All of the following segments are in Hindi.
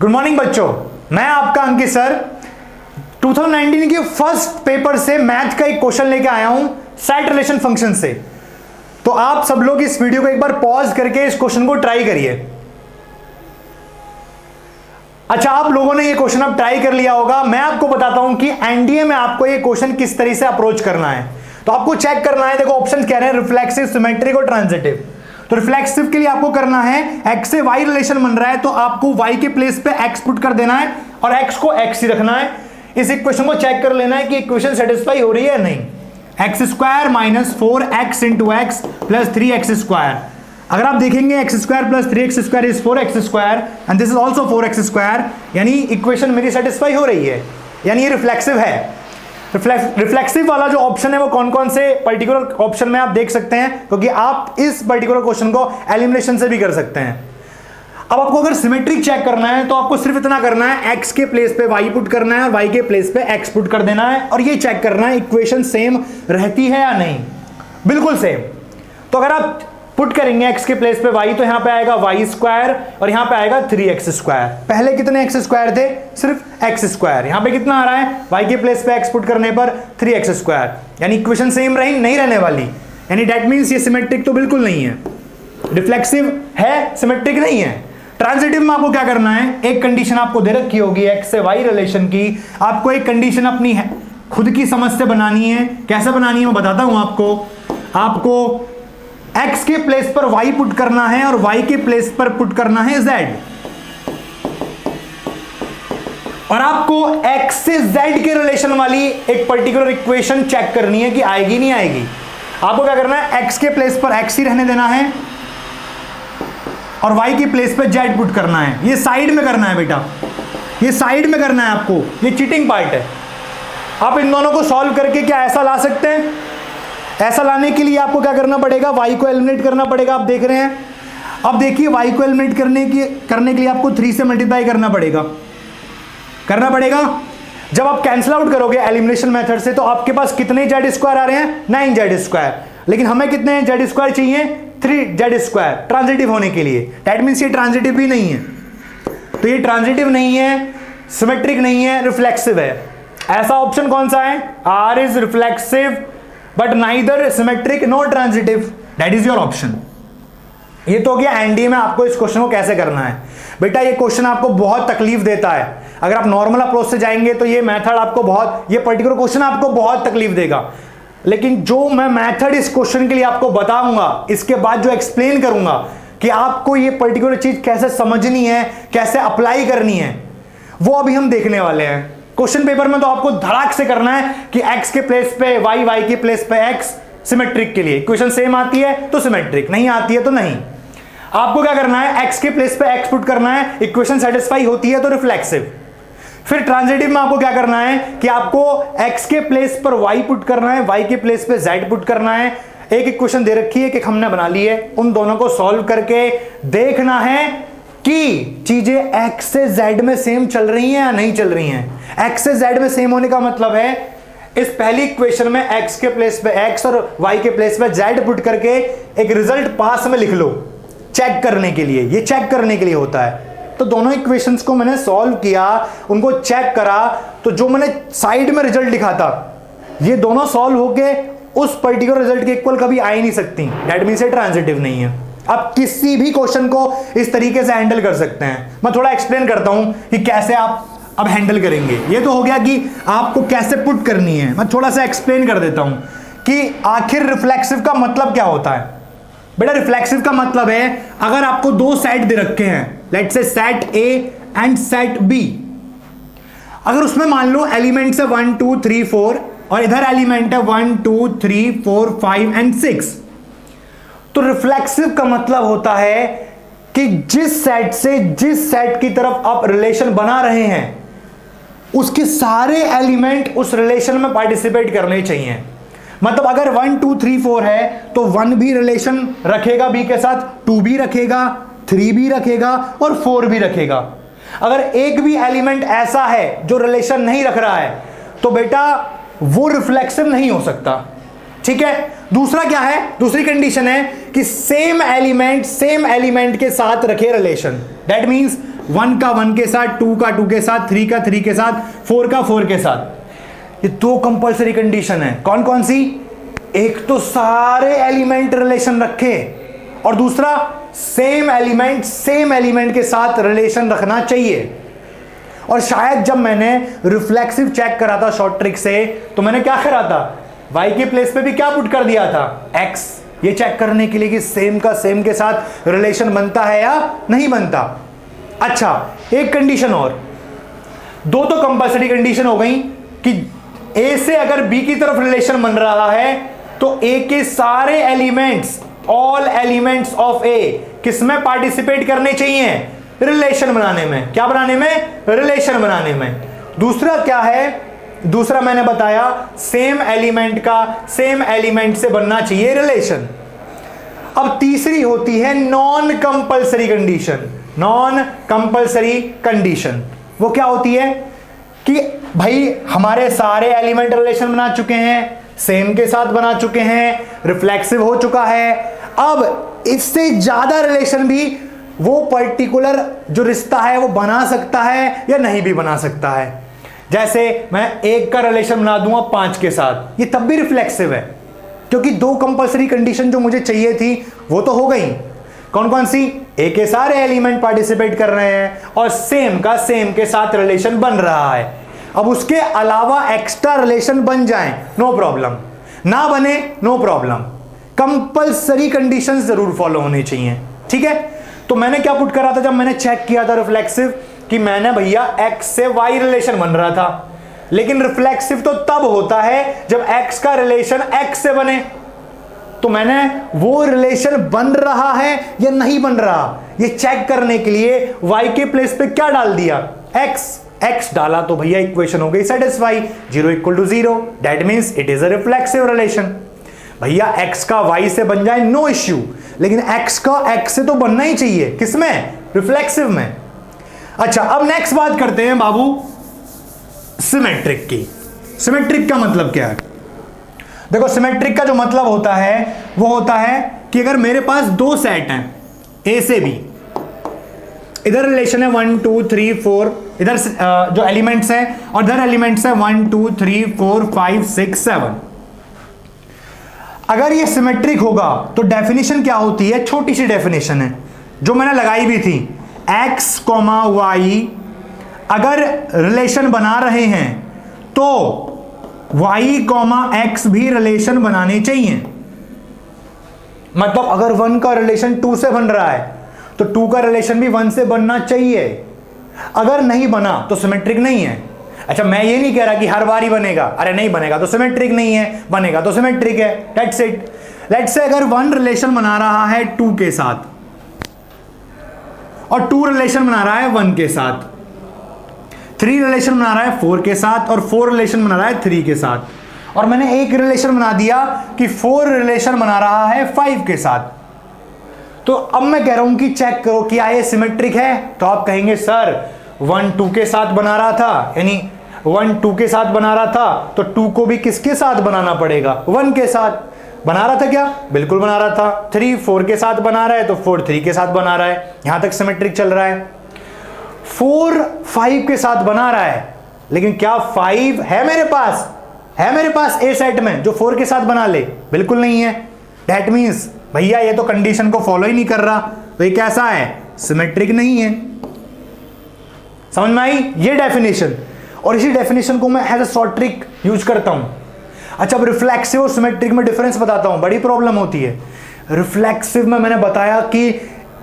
गुड मॉर्निंग बच्चों, मैं आपका अंकित सर 2019 के फर्स्ट पेपर से मैथ का एक क्वेश्चन लेके आया हूं सेट रिलेशन फंक्शन से। तो आप सब लोग इस वीडियो को एक बार पॉज करके इस क्वेश्चन को ट्राई करिए। अच्छा, आप लोगों ने ये क्वेश्चन अब ट्राई कर लिया होगा। मैं आपको बताता हूं कि एनडीए में आपको ये क्वेश्चन किस तरीके से अप्रोच करना है। तो आपको चेक करना है, देखो ऑप्शन कह रहे हैं रिफ्लेक्सिव, सिमेट्रिक और ट्रांजिटिव। तो रिफ्लेक्सिव के लिए आपको करना है x से y रिलेशन बन रहा है तो आपको y के प्लेस पे x पुट कर देना है और x को x ही रखना है। इस इक्वेशन को चेक कर लेना है कि इक्वेशन सेटिस्फाई हो रही है या नहीं। X square minus 4x into x plus 3x square. अगर आप देखेंगे x square plus 3x square is 4x square and this is also 4x square, यानी इक्वेशन मेरी सेटिस्फाई हो रही है, यानी ये रिफ्लेक्सिव है। रिफ्लेक्सिव वाला जो ऑप्शन है वो कौन कौन से पर्टिकुलर ऑप्शन में आप देख सकते हैं, क्योंकि आप इस पर्टिकुलर क्वेश्चन को एलिमिनेशन से भी कर सकते हैं। अब आपको अगर सिमेट्रिक चेक करना है तो आपको सिर्फ इतना करना है, x के प्लेस पे y पुट करना है और y के प्लेस पे x पुट कर देना है और ये चेक करना है इक्वेशन सेम रहती है या नहीं। बिल्कुल सेम। तो अगर आप पुट करेंगे x के प्लेस पे y तो यहां पे आएगा y स्क्वायर और यहां पे आएगा 3x स्क्वायर। पहले कितने x स्क्वायर थे? सिर्फ x स्क्वायर। यहां पे कितना आ रहा है? y के प्लेस पे x पुट करने पर 3x स्क्वायर, यानी इक्वेशन सेम नहीं रहने वाली, यानी दैट मींस ये सिमेट्रिक तो बिल्कुल नहीं है। रिफ्लेक्सिव है, सिमेट्रिक नहीं है। ट्रांजिटिव में आपको क्या करना है, एक कंडीशन आपको दे रखी होगी x से y रिलेशन की, आपको एक कंडीशन अपनी है खुद की समझ से बनानी है। कैसे बनानी है मैं बताता हूं आपको x के प्लेस पर y पुट करना है और y के प्लेस पर पुट करना है z, और आपको x से z के रिलेशन वाली एक पर्टिकुलर इक्वेशन चेक करनी है कि आएगी नहीं आएगी। आपको क्या करना है, x के प्लेस पर x ही रहने देना है और y के प्लेस पर z पुट करना है। ये साइड में करना है बेटा, ये साइड में करना है आपको, ये चीटिंग पार्ट है। आप इन दोनों को सॉल्व करके क्या ऐसा ला सकते हैं? ऐसा लाने के लिए आपको क्या करना पड़ेगा, y को एलिमिनेट करना पड़ेगा। आप देख रहे हैं, अब देखिए y को एलिमिनेट करने के लिए आपको 3 से मल्टीप्लाई करना पड़ेगा। जब आप कैंसिल आउट करोगे एलिमिनेशन मेथड से तो आपके पास कितने z स्क्वायर आ रहे हैं? 9z square. लेकिन हमें कितने z स्क्वायर चाहिए? 3z स्क्वायर ट्रांजिटिव होने के लिए। दैट मीन्स ये ट्रांजिटिव भी नहीं है। तो ये ट्रांजिटिव नहीं है, सिमेट्रिक नहीं है, रिफ्लेक्सिव है। ऐसा ऑप्शन कौन सा है? R is reflexive but neither symmetric nor transitive, that is your option. ये तो हो गया एनडीए में आपको इस क्वेश्चन को कैसे करना है। बेटा ये क्वेश्चन आपको बहुत तकलीफ देता है। अगर आप नॉर्मल अप्रोच से जाएंगे तो ये मेथड आपको ये पर्टिकुलर क्वेश्चन आपको बहुत तकलीफ देगा। लेकिन जो मैं मेथड इस क्वेश्चन के लिए आपको बताऊंगा, इसके बाद जो एक्सप्लेन करूंगा कि आपको ये पर्टिकुलर चीज कैसे समझनी है, कैसे अप्लाई करनी है, वो अभी हम देखने वाले हैं। क्वेश्चन पेपर में तो आपको धड़ाक से करना है कि x के प्लेस पे y, y के प्लेस पे x, सिमेट्रिक के लिए इक्वेशन सेम आती है तो सिमेट्रिक, नहीं आती है तो नहीं। आपको क्या करना है, x के प्लेस पे x पुट करना है, इक्वेशन सेटिस्फाई होती है तो रिफ्लेक्सिव। फिर ट्रांजिटिव में आपको क्या करना है कि आपको x के प्लेस पर y पुट करना है, y के प्लेस पे z पुट करना है। एक इक्वेशन दे रखी है कि हमने बना ली है, उन दोनों को सॉल्व करके देखना है कि चीजें x से z में सेम चल रही हैं या नहीं चल रही हैं। x से z में सेम होने का मतलब है इस पहली इक्वेशन में x के प्लेस पे x और y के प्लेस पे z पुट करके एक रिजल्ट पास में लिख लो, चेक करने के लिए। ये चेक करने के लिए होता है। तो दोनों इक्वेशंस को मैंने सॉल्व किया, उनको चेक करा, तो जो मैंने साइड में रिजल्ट लिखा था ये दोनों सॉल्व होके उस पर्टिकुलर रिजल्ट के इक्वल कभी आ ही नहीं सकती। दैट मींस ये ट्रांजिटिव नहीं है। आप किसी भी क्वेश्चन को इस तरीके से हैंडल कर सकते हैं। मैं थोड़ा एक्सप्लेन करता हूं कि कैसे आप अब हैंडल करेंगे। ये तो हो गया कि आपको कैसे पुट करनी है। मैं थोड़ा सा एक्सप्लेन कर देता हूं कि आखिर रिफ्लेक्सिव का मतलब क्या होता है। बेटा रिफ्लेक्सिव का मतलब है अगर आपको दो सेट दे रखे हैं, let's say set A and set B, अगर उसमें मान लो एलिमेंट्स है 1 2 3 4 और इधर एलिमेंट है 1 2 3 4 5 एंड 6, तो रिफ्लेक्सिव का मतलब होता है कि जिस सेट से जिस सेट की तरफ आप रिलेशन बना रहे हैं उसके सारे एलिमेंट उस रिलेशन में पार्टिसिपेट करने चाहिए। मतलब अगर 1 2 3 4 है तो 1 भी रिलेशन रखेगा B के साथ, 2 भी रखेगा, 3 भी रखेगा और 4 भी रखेगा। अगर एक भी एलिमेंट ऐसा है जो रिलेशन नहीं रख रहा है तो बेटा वो रिफ्लेक्सिव नहीं हो सकता। ठीक है। दूसरा क्या है, दूसरी कंडीशन है कि सेम एलिमेंट के साथ रखे रिलेशन। दैट मींस 1 का 1 के साथ, 2 का 2 के साथ, 3 का 3 के साथ, 4 का 4 के साथ। ये दो कंपलसरी कंडीशन है। कौन कौन सी? एक तो सारे एलिमेंट रिलेशन रखे और दूसरा सेम एलिमेंट के साथ रिलेशन रखना चाहिए। और शायद जब मैंने रिफ्लेक्सिव चेक करा था शॉर्ट ट्रिक से, तो मैंने क्या करा था, y के प्लेस पे भी क्या पुट कर दिया था, x, ये चेक करने के लिए कि सेम का सेम के साथ रिलेशन बनता है या नहीं बनता। अच्छा, एक कंडीशन और, दो तो कंपल्सरी कंडीशन हो गई कि a से अगर b की तरफ रिलेशन बन रहा है तो a के सारे elements, all elements of a किसमें पार्टिसिपेट करने चाहिए, रिलेशन बनाने में। क्या बनाने में? रिलेशन बनाने में। दूसरा क्या है? दूसरा मैंने बताया सेम एलिमेंट का सेम एलिमेंट से बनना चाहिए रिलेशन। अब तीसरी होती है non compulsory condition. Non compulsory condition वो क्या होती है कि भाई हमारे सारे एलिमेंट रिलेशन बना चुके हैं, सेम के साथ बना चुके हैं, रिफ्लेक्सिव हो चुका है, अब इससे ज्यादा रिलेशन भी वो पर्टिकुलर जो रिश्ता है वो बना सकता है या नहीं भी बना सकता है। जैसे मैं 1 का रिलेशन बना दूंगा 5 के साथ, ये तब भी रिफ्लेक्सिव है, क्योंकि दो कंपल्सरी कंडीशन जो मुझे चाहिए थी वो तो हो गई। कौन कौन सी? ए के सारे एलिमेंट पार्टिसिपेट कर रहे हैं और सेम का सेम के साथ रिलेशन बन रहा है। अब उसके अलावा एक्स्ट्रा रिलेशन बन जाएं, नो प्रॉब्लम, ना बने नो प्रॉब्लम, कंपल्सरी कंडीशंस जरूर फॉलो होनी चाहिए। ठीक है, तो मैंने क्या पुट करा था जब मैंने चेक किया था रिफ्लेक्सिव, कि मैंने भैया x से y रिलेशन बन रहा था, लेकिन रिफ्लेक्सिव तो तब होता है जब x का रिलेशन x से बने। तो मैंने वो रिलेशन बन रहा है या नहीं बन रहा, ये चेक करने के लिए y के प्लेस पे क्या डाल दिया, x डाला, तो भैया इक्वेशन हो गई satisfy, 0 = 0, that means it is a reflexive relation. भैया x का y से बन जाए नो इश्यू, लेकिन x का x से तो बनना ही चाहिए, किसमें, रिफ्लेक्सिव में। अच्छा, अब नेक्स्ट बात करते हैं बाबू सिमेट्रिक की। सिमेट्रिक का मतलब क्या है? देखो, सिमेट्रिक का जो मतलब होता है वो होता है कि अगर मेरे पास दो सेट हैं ए से बी, इधर रिलेशन है 1 2 3 4, इधर जो एलिमेंट्स हैं और इधर एलिमेंट्स है 1 2 3 4 5 6 7। अगर ये सिमेट्रिक होगा तो डेफिनेशन क्या होती है, छोटी सी डेफिनेशन है जो मैंने लगाई भी थी, x, y अगर रिलेशन बना रहे हैं तो y, x भी रिलेशन बनाने चाहिए। मतलब अगर 1 का रिलेशन 2 से बन रहा है तो 2 का रिलेशन भी 1 से बनना चाहिए। अगर नहीं बना तो सिमेट्रिक नहीं है। अच्छा, मैं ये नहीं कह रहा कि हर बार ही बनेगा, अरे नहीं बनेगा तो सिमेट्रिक नहीं है, बनेगा तो सिमेट्रिक है, दैट्स इट। लेट्स से अगर 1 रिलेशन बना रहा है 2 के साथ और 2 रिलेशन बना रहा है 1 के साथ, 3 रिलेशन बना रहा है 4 के साथ और 4 रिलेशन बना रहा है 3 के साथ, और मैंने एक रिलेशन बना दिया कि 4 रिलेशन बना रहा है 5 के साथ, तो अब मैं कह रहा हूं कि चेक करो क्या ये सिमेट्रिक है। तो आप कहेंगे सर 1 2 के साथ बना रहा था, यानी 1 2 के साथ बना रहा था तो 2 को भी किसके साथ बनाना पड़ेगा, 1 के साथ। बना रहा था क्या? बिल्कुल बना रहा था। 3 4 के साथ बना रहा है तो 4 3 के साथ बना रहा है, यहां तक सिमेट्रिक चल रहा है। 4 5 के साथ बना रहा है, लेकिन क्या 5 है मेरे पास, है मेरे पास ए सेट में जो 4 के साथ बना ले? बिल्कुल नहीं है। दैट मींस भैया ये तो कंडीशन को फॉलो ही नहीं कर रहा, तो ये कैसा है, सिमेट्रिक नहीं है। समझ में आई ये डेफिनेशन? और इसी डेफिनेशन को मैं as a short trick use करता हूं। अच्छा, अब रिफ्लेक्सिव और सिमेट्रिक में डिफरेंस बताता हूं, बड़ी प्रॉब्लम होती है। रिफ्लेक्सिव में मैंने बताया कि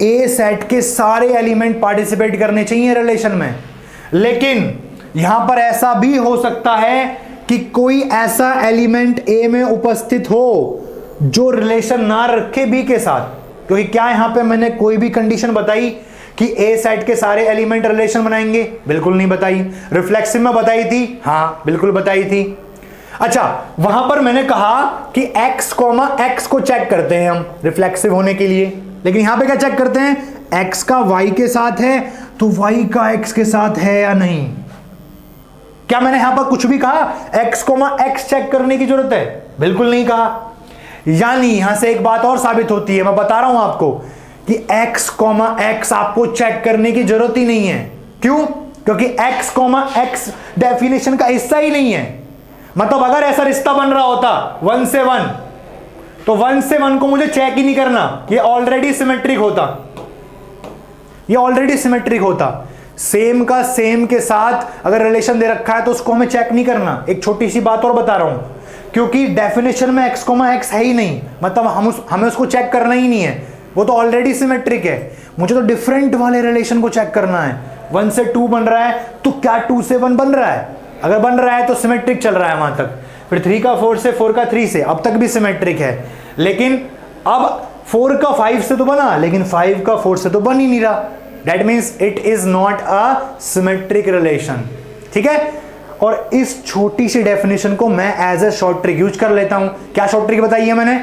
ए सेट के सारे एलिमेंट पार्टिसिपेट करने चाहिए रिलेशन में, लेकिन यहां पर ऐसा भी हो सकता है कि कोई ऐसा एलिमेंट ए में उपस्थित हो जो रिलेशन ना रखे बी के साथ। क्योंकि क्या यहां पे मैंने कोई भी कंडीशन बताई कि ए सेट के सारे एलिमेंट रिलेशन बनाएंगे? बिल्कुल नहीं बताई। रिफ्लेक्सिव में बताई थी? हाँ बिल्कुल बताई थी। अच्छा, वहां पर मैंने कहा कि x, x को चेक करते हैं हम रिफ्लेक्सिव होने के लिए, लेकिन यहां पे क्या चेक करते हैं, x का y के साथ है तो y का x के साथ है या नहीं। क्या मैंने यहां पर कुछ भी कहा x, x चेक करने की जरूरत है? बिल्कुल नहीं कहा। यानी यहां से एक बात और साबित होती है, मैं बता रहा हूं आपको कि x कॉमा x आपको चेक करने की जरूरत ही नहीं है। क्यों? क्योंकि x कॉमा x डेफिनेशन का हिस्सा ही नहीं है। मतलब अगर ऐसा रिश्ता बन रहा होता 1 से 1, तो 1 से 1 को मुझे चेक ही नहीं करना, ये ऑलरेडी सिमेट्रिक होता, ये ऑलरेडी सिमेट्रिक होता। सेम का सेम के साथ अगर रिलेशन दे रखा है तो उसको हमें चेक नहीं करना। एक छोटी सी बात और बता रहा हूं, क्योंकि डेफिनेशन में x कॉमा x है ही नहीं, मतलब हमें उसको चेक करना ही नहीं है, वो तो ऑलरेडी सिमेट्रिक है। मुझे तो डिफरेंट वाले रिलेशन को चेक करना है। 1 से 2 बन रहा है तो क्या 2 से 1 बन रहा है? अगर बन रहा है तो सिमेट्रिक चल रहा है वहां तक। फिर 3 का 4 से, 4 का 3 से, अब तक भी सिमेट्रिक है। लेकिन अब 4 का 5 से तो बना, लेकिन 5 का 4 से तो बन ही नहीं रहा। That means it is not a symmetric relation. ठीक है, और इस छोटी सी डेफिनेशन को मैं as a short trick use कर लेता हूं। क्या शॉर्ट ट्रिक बताई है मैंने?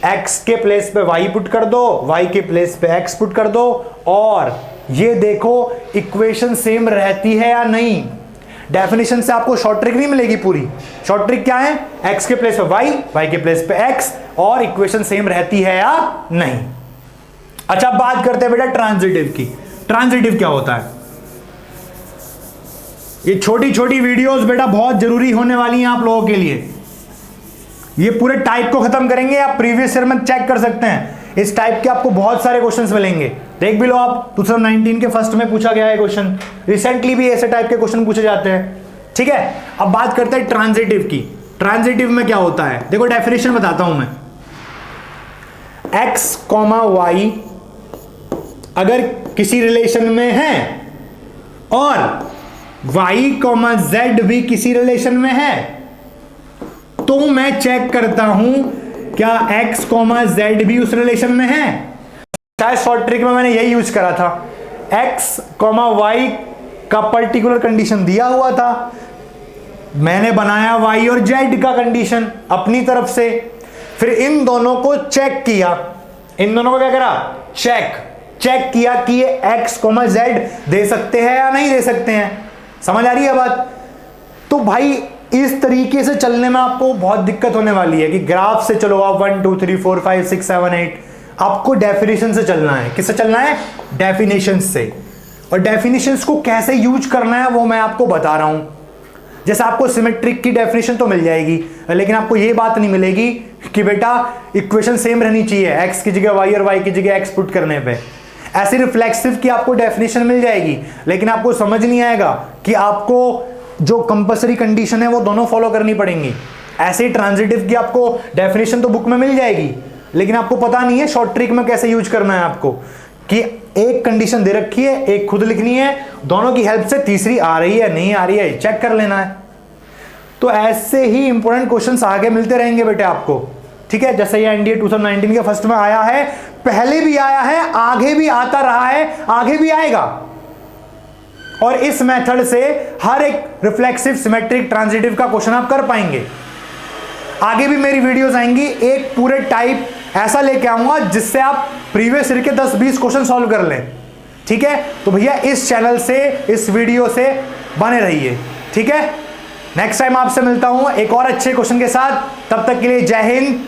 x के प्लेस पे y पुट कर दो, y के प्लेस पे x पुट कर दो, और ये देखो इक्वेशन सेम रहती है या नहीं। डेफिनेशन से आपको शॉर्ट ट्रिक नहीं मिलेगी पूरी। शॉर्ट ट्रिक क्या है? x के प्लेस पे y, y के प्लेस पे x, और इक्वेशन सेम रहती है या नहीं। अच्छा, बात करते हैं बेटा ट्रांजिटिव की। ट्रांजिटिव क्या होता है? ये छोटी छोटी वीडियोस बेटा बहुत जरूरी होने वाली हैं आप लोगों के लिए। ये पूरे टाइप को खत्म करेंगे, आप प्रीवियस ईयर में चेक कर सकते हैं। इस टाइप के आपको बहुत सारे क्वेश्चंस मिलेंगे, देख भी लो आप। 2019 के फर्स्ट में पूछा गया है क्वेश्चन, रिसेंटली भी ऐसे टाइप के क्वेश्चन पूछे जाते हैं। ठीक है, अब बात करते हैं ट्रांजिटिव की। ट्रांजिटिव में क्या होता है? देखो डेफिनेशन बताता हूं मैं। x कॉमा y अगर किसी रिलेशन में है और y कॉमा z भी किसी रिलेशन में है, तो मैं चेक करता हूं क्या x कॉमा z भी उस रिलेशन में है। शायद शॉर्ट ट्रिक में मैंने यही यूज करा था। x कॉमा y का पर्टिकुलर कंडीशन दिया हुआ था, मैंने बनाया y और z का कंडीशन अपनी तरफ से, फिर इन दोनों को चेक किया। इन दोनों को क्या करा? चेक किया कि ये x कॉमा z दे सकते हैं या नहीं दे सकते हैं। समझ आ रही है बात? तो भाई इस तरीके से चलने में आपको बहुत दिक्कत होने वाली है कि ग्राफ से चलो आप 1 2 3 4 5 6 7 8, आपको डेफिनेशन से चलना है। किससे चलना है? डेफिनेशन से। और डेफिनेशंस को कैसे यूज करना है वो मैं आपको बता रहा हूं। जैसे आपको सिमेट्रिक की डेफिनेशन तो मिल जाएगी, लेकिन आपको ये बात नहीं मिलेगी कि बेटा इक्वेशन सेम रहनी चाहिए, x की जगह y और y की जगह x पुट करने पे। ऐसे रिफ्लेक्सिव की आपको डेफिनेशन मिल जाएगी, लेकिन आपको समझ नहीं आएगा कि आपको जो कंपल्सरी कंडीशन है वो दोनों फॉलो करनी पड़ेंगी। ऐसे ही ट्रांजिटिव की आपको डेफिनेशन तो बुक में मिल जाएगी, लेकिन आपको पता नहीं है शॉर्ट ट्रिक में कैसे यूज करना है आपको, कि एक कंडीशन दे रखी है, एक खुद लिखनी है, दोनों की हेल्प से तीसरी आ रही है नहीं आ रही है चेक कर लेना है। तो ऐसे ही इंपॉर्टेंट क्वेश्चंस आगे मिलते रहेंगे बेटे आपको। ठीक है, जैसे ये एनडीए 2019 के फर्स्ट में आया है, पहले भी आया है, आगे भी आता रहा है, आगे भी आएगा। और इस मेथड से हर एक रिफ्लेक्सिव, सिमेट्रिक, ट्रांजिटिव का क्वेश्चन आप कर पाएंगे। आगे भी मेरी वीडियोस आएंगी, एक पूरे टाइप ऐसा लेके आऊंगा जिससे आप प्रीवियस ईयर के 10-20 क्वेश्चन सॉल्व कर लें। ठीक है, तो भैया इस चैनल से, इस वीडियो से बने रहिए। ठीक है, नेक्स्ट टाइम आपसे मिलता हूं एक और अच्छे क्वेश्चन के साथ। तब तक के लिए जय हिंद,